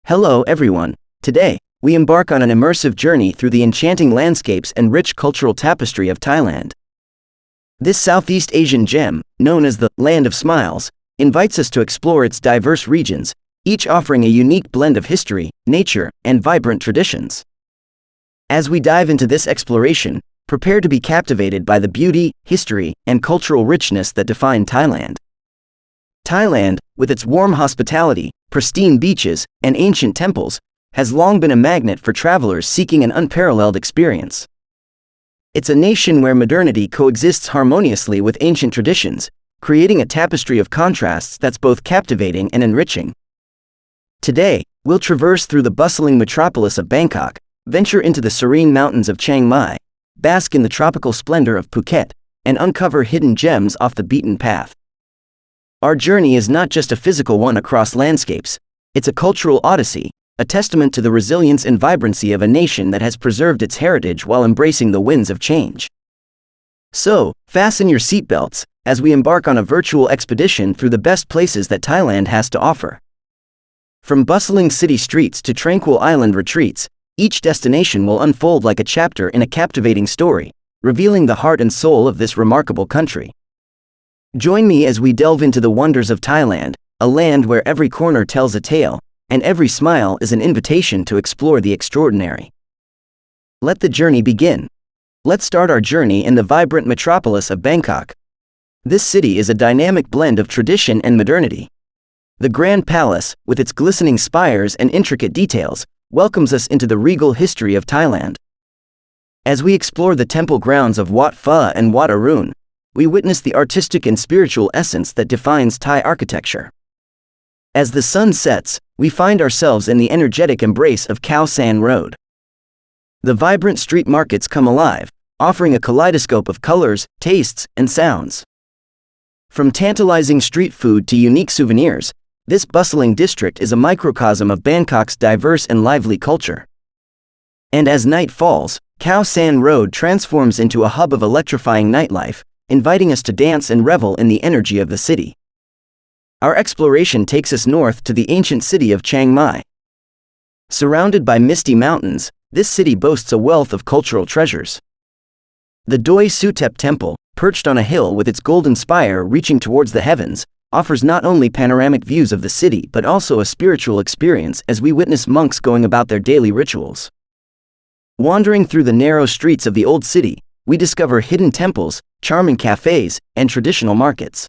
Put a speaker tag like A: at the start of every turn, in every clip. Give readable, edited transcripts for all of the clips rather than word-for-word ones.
A: Hello everyone. Today, we embark on an immersive journey through the enchanting landscapes and rich cultural tapestry of Thailand. This Southeast Asian gem, known as the Land of Smiles, invites us to explore its diverse regions, each offering a unique blend of history, nature, and vibrant traditions. As we dive into this exploration, prepare to be captivated by the beauty, history, and cultural richness that define Thailand. Thailand, with its warm hospitality, pristine beaches, and ancient temples, has long been a magnet for travelers seeking an unparalleled experience. It's a nation where modernity coexists harmoniously with ancient traditions, creating a tapestry of contrasts that's both captivating and enriching. Today, we'll traverse through the bustling metropolis of Bangkok, venture into the serene mountains of Chiang Mai, bask in the tropical splendor of Phuket, and uncover hidden gems off the beaten path. Our journey is not just a physical one across landscapes, it's a cultural odyssey, a testament to the resilience and vibrancy of a nation that has preserved its heritage while embracing the winds of change. So, fasten your seatbelts, as we embark on a virtual expedition through the best places that Thailand has to offer. From bustling city streets to tranquil island retreats, each destination will unfold like a chapter in a captivating story, revealing the heart and soul of this remarkable country. Join me as we delve into the wonders of Thailand, a land where every corner tells a tale, and every smile is an invitation to explore the extraordinary. Let the journey begin. Let's start our journey in the vibrant metropolis of Bangkok. This city is a dynamic blend of tradition and modernity. The Grand Palace, with its glistening spires and intricate details, welcomes us into the regal history of Thailand. As we explore the temple grounds of Wat Phra and Wat Arun, we witness the artistic and spiritual essence that defines Thai architecture. As the sun sets, we find ourselves in the energetic embrace of Khao San Road. The vibrant street markets come alive, offering a kaleidoscope of colors, tastes, and sounds. From tantalizing street food to unique souvenirs, this bustling district is a microcosm of Bangkok's diverse and lively culture. And as night falls, Khao San Road transforms into a hub of electrifying nightlife, inviting us to dance and revel in the energy of the city. Our exploration takes us north to the ancient city of Chiang Mai. Surrounded by misty mountains, this city boasts a wealth of cultural treasures. The Doi Suthep Temple, perched on a hill with its golden spire reaching towards the heavens, offers not only panoramic views of the city but also a spiritual experience as we witness monks going about their daily rituals. Wandering through the narrow streets of the old city, we discover hidden temples, charming cafes, and traditional markets.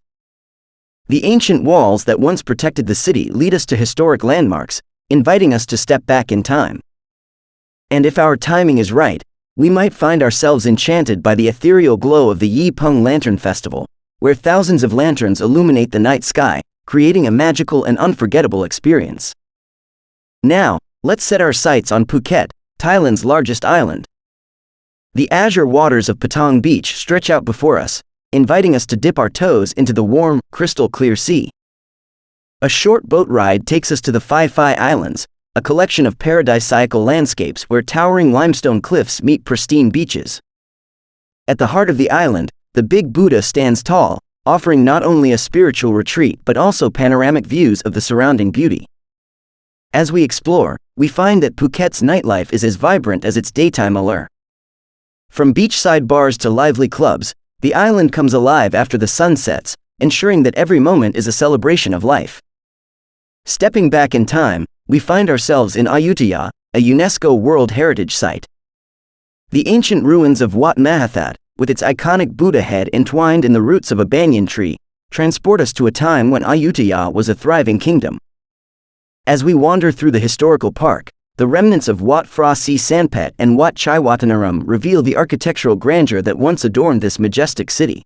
A: The ancient walls that once protected the city lead us to historic landmarks, inviting us to step back in time. And if our timing is right, we might find ourselves enchanted by the ethereal glow of the Yi Peng Lantern Festival, where thousands of lanterns illuminate the night sky, creating a magical and unforgettable experience. Now, let's set our sights on Phuket, Thailand's largest island. The azure waters of Patong Beach stretch out before us, inviting us to dip our toes into the warm, crystal-clear sea. A short boat ride takes us to the Phi Phi Islands, a collection of paradisiacal landscapes where towering limestone cliffs meet pristine beaches. At the heart of the island, the Big Buddha stands tall, offering not only a spiritual retreat but also panoramic views of the surrounding beauty. As we explore, we find that Phuket's nightlife is as vibrant as its daytime allure. From beachside bars to lively clubs, the island comes alive after the sun sets, ensuring that every moment is a celebration of life. Stepping back in time, we find ourselves in Ayutthaya, a UNESCO World Heritage Site. The ancient ruins of Wat Mahathat, with its iconic Buddha head entwined in the roots of a banyan tree, transport us to a time when Ayutthaya was a thriving kingdom. As we wander through the historical park, the remnants of Wat Phra Si Sanpet and Wat Chai Watanaram reveal the architectural grandeur that once adorned this majestic city.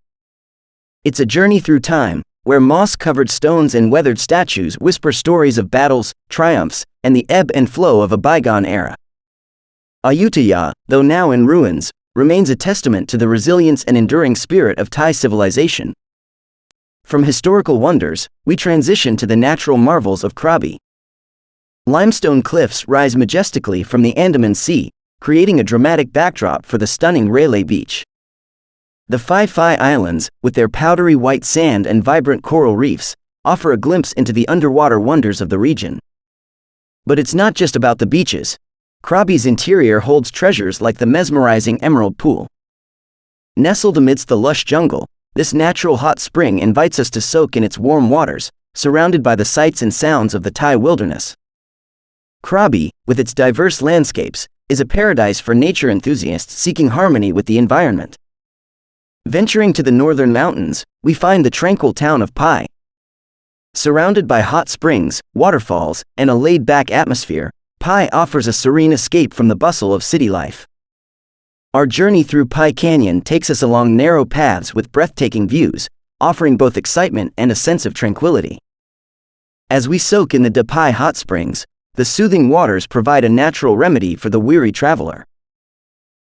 A: It's a journey through time, where moss-covered stones and weathered statues whisper stories of battles, triumphs, and the ebb and flow of a bygone era. Ayutthaya, though now in ruins, remains a testament to the resilience and enduring spirit of Thai civilization. From historical wonders, we transition to the natural marvels of Krabi. Limestone cliffs rise majestically from the Andaman Sea, creating a dramatic backdrop for the stunning Railay Beach. The Phi Phi Islands, with their powdery white sand and vibrant coral reefs, offer a glimpse into the underwater wonders of the region. But it's not just about the beaches. Krabi's interior holds treasures like the mesmerizing emerald pool. Nestled amidst the lush jungle, this natural hot spring invites us to soak in its warm waters, surrounded by the sights and sounds of the Thai wilderness. Krabi, with its diverse landscapes, is a paradise for nature enthusiasts seeking harmony with the environment. Venturing to the northern mountains, we find the tranquil town of Pai. Surrounded by hot springs, waterfalls, and a laid-back atmosphere, Pai offers a serene escape from the bustle of city life. Our journey through Pai Canyon takes us along narrow paths with breathtaking views, offering both excitement and a sense of tranquility. As we soak in the Pai hot springs, the soothing waters provide a natural remedy for the weary traveler.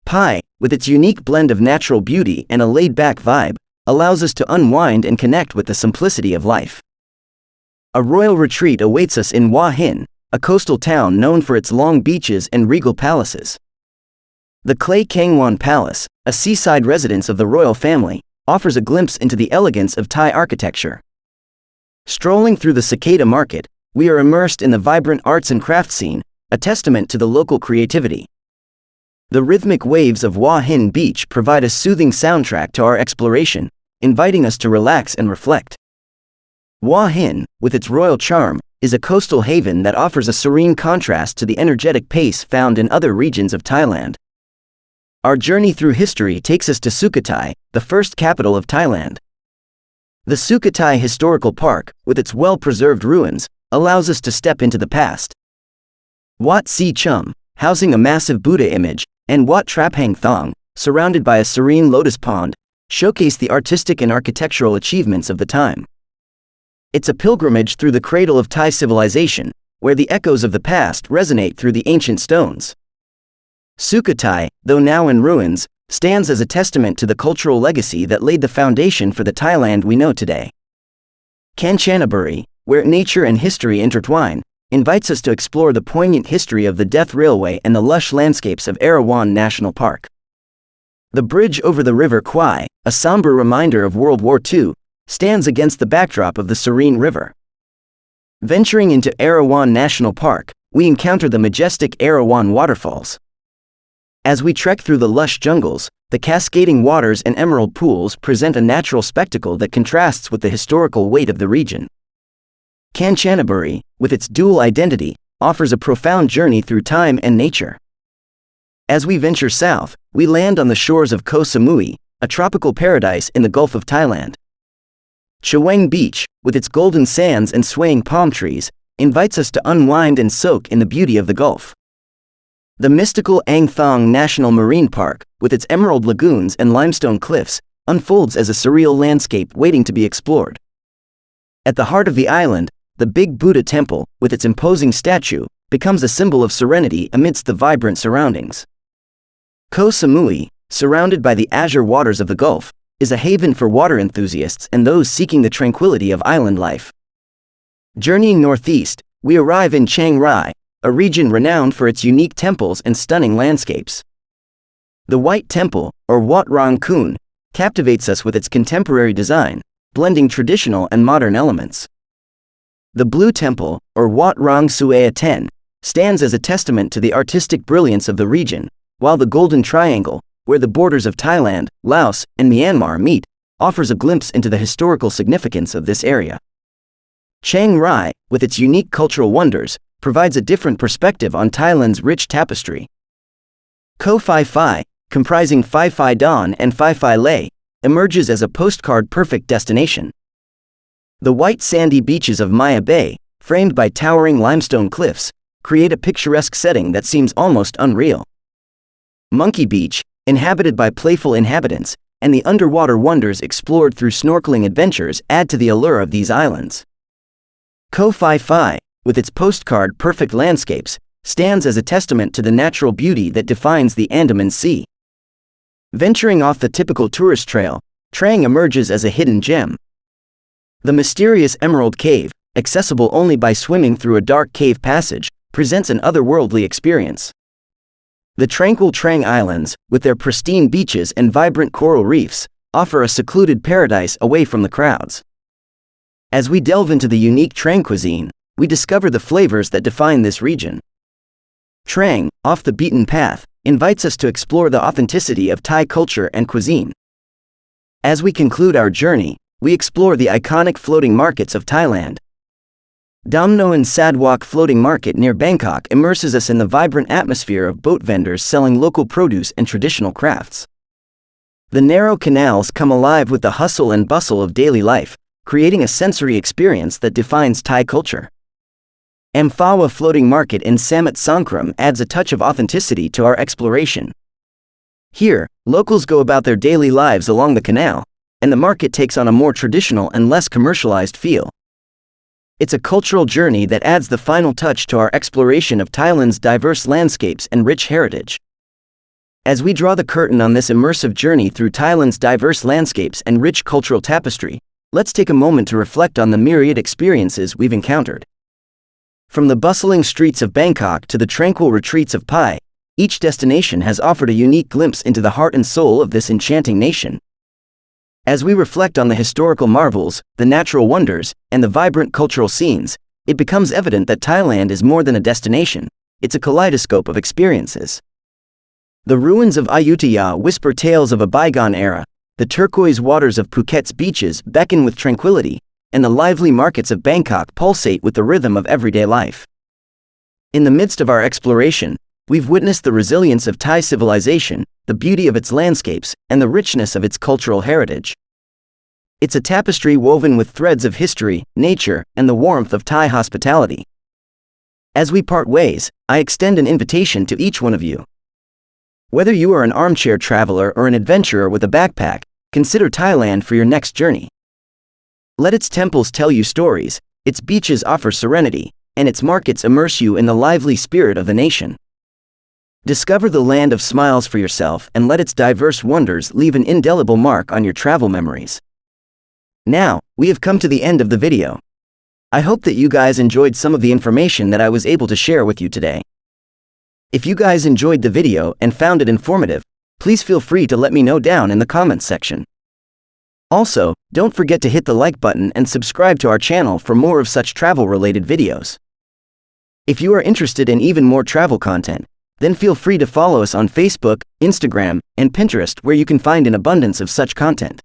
A: Pai, with its unique blend of natural beauty and a laid-back vibe, allows us to unwind and connect with the simplicity of life. A royal retreat awaits us in Hua Hin, a coastal town known for its long beaches and regal palaces. The Clay Kangwon Palace, a seaside residence of the royal family, offers a glimpse into the elegance of Thai architecture. Strolling through the cicada market, we are immersed in the vibrant arts and crafts scene, a testament to the local creativity. The rhythmic waves of Hua Hin Beach provide a soothing soundtrack to our exploration, inviting us to relax and reflect. Hua Hin, with its royal charm, is a coastal haven that offers a serene contrast to the energetic pace found in other regions of Thailand. Our journey through history takes us to Sukhothai, the first capital of Thailand. The Sukhothai Historical Park, with its well-preserved ruins, allows us to step into the past. Wat Si Chum, housing a massive Buddha image, and Wat Trap Hang Thong, surrounded by a serene lotus pond, showcase the artistic and architectural achievements of the time. It's a pilgrimage through the cradle of Thai civilization, where the echoes of the past resonate through the ancient stones. Sukhothai, though now in ruins, stands as a testament to the cultural legacy that laid the foundation for the Thailand we know today. Kanchanaburi, where nature and history intertwine, invites us to explore the poignant history of the Death Railway and the lush landscapes of Erawan National Park. The bridge over the River Kwai, a somber reminder of World War II, stands against the backdrop of the serene river. Venturing into Erawan National Park, we encounter the majestic Erawan waterfalls. As we trek through the lush jungles, the cascading waters and emerald pools present a natural spectacle that contrasts with the historical weight of the region. Kanchanaburi, with its dual identity, offers a profound journey through time and nature. As we venture south, we land on the shores of Koh Samui, a tropical paradise in the Gulf of Thailand. Chaweng Beach, with its golden sands and swaying palm trees, invites us to unwind and soak in the beauty of the Gulf. The mystical Ang Thong National Marine Park, with its emerald lagoons and limestone cliffs, unfolds as a surreal landscape waiting to be explored. At the heart of the island, the Big Buddha Temple, with its imposing statue, becomes a symbol of serenity amidst the vibrant surroundings. Koh Samui, surrounded by the azure waters of the Gulf, is a haven for water enthusiasts and those seeking the tranquility of island life. Journeying northeast, we arrive in Chiang Rai, a region renowned for its unique temples and stunning landscapes. The White Temple, or Wat Rang Kun, captivates us with its contemporary design, blending traditional and modern elements. The Blue Temple, or Wat Rang Suea Ten, stands as a testament to the artistic brilliance of the region, while the Golden Triangle, where the borders of Thailand, Laos, and Myanmar meet, offers a glimpse into the historical significance of this area. Chiang Rai, with its unique cultural wonders, provides a different perspective on Thailand's rich tapestry. Koh Phi Phi, comprising Phi Phi Don and Phi Phi Lay, emerges as a postcard-perfect destination. The white sandy beaches of Maya Bay, framed by towering limestone cliffs, create a picturesque setting that seems almost unreal. Monkey Beach, inhabited by playful inhabitants, and the underwater wonders explored through snorkeling adventures add to the allure of these islands. Koh Phi Phi, with its postcard-perfect landscapes, stands as a testament to the natural beauty that defines the Andaman Sea. Venturing off the typical tourist trail, Trang emerges as a hidden gem. The mysterious Emerald Cave, accessible only by swimming through a dark cave passage, presents an otherworldly experience. The tranquil Trang Islands, with their pristine beaches and vibrant coral reefs, offer a secluded paradise away from the crowds. As we delve into the unique Trang cuisine, we discover the flavors that define this region. Trang, Off the Beaten Path, invites us to explore the authenticity of Thai culture and cuisine. As we conclude our journey, we explore the iconic floating markets of Thailand. Dam Noen Sadwok Floating Market near Bangkok immerses us in the vibrant atmosphere of boat vendors selling local produce and traditional crafts. The narrow canals come alive with the hustle and bustle of daily life, creating a sensory experience that defines Thai culture. Amphawa Floating Market in Samut Songkhram adds a touch of authenticity to our exploration. Here, locals go about their daily lives along the canal, and the market takes on a more traditional and less commercialized feel. It's a cultural journey that adds the final touch to our exploration of Thailand's diverse landscapes and rich heritage. As we draw the curtain on this immersive journey through Thailand's diverse landscapes and rich cultural tapestry, let's take a moment to reflect on the myriad experiences we've encountered. From the bustling streets of Bangkok to the tranquil retreats of Pai, each destination has offered a unique glimpse into the heart and soul of this enchanting nation. As we reflect on the historical marvels, the natural wonders, and the vibrant cultural scenes, it becomes evident that Thailand is more than a destination, it's a kaleidoscope of experiences. The ruins of Ayutthaya whisper tales of a bygone era, the turquoise waters of Phuket's beaches beckon with tranquility, and the lively markets of Bangkok pulsate with the rhythm of everyday life. In the midst of our exploration, we've witnessed the resilience of Thai civilization, the beauty of its landscapes, and the richness of its cultural heritage. It's a tapestry woven with threads of history, nature, and the warmth of Thai hospitality. As we part ways, I extend an invitation to each one of you. Whether you are an armchair traveler or an adventurer with a backpack, consider Thailand for your next journey. Let its temples tell you stories, its beaches offer serenity, and its markets immerse you in the lively spirit of the nation. Discover the land of smiles for yourself and let its diverse wonders leave an indelible mark on your travel memories. Now, we have come to the end of the video. I hope that you guys enjoyed some of the information that I was able to share with you today. If you guys enjoyed the video and found it informative, please feel free to let me know down in the comments section. Also, don't forget to hit the like button and subscribe to our channel for more of such travel-related videos. If you are interested in even more travel content, then feel free to follow us on Facebook, Instagram, and Pinterest where you can find an abundance of such content.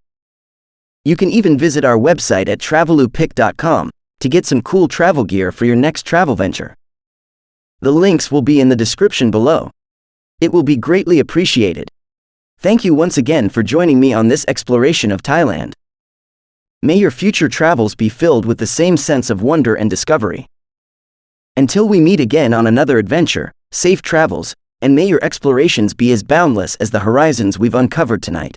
A: You can even visit our website at travelupic.com to get some cool travel gear for your next travel venture. The links will be in the description below. It will be greatly appreciated. Thank you once again for joining me on this exploration of Thailand. May your future travels be filled with the same sense of wonder and discovery. Until we meet again on another adventure, safe travels, and may your explorations be as boundless as the horizons we've uncovered tonight.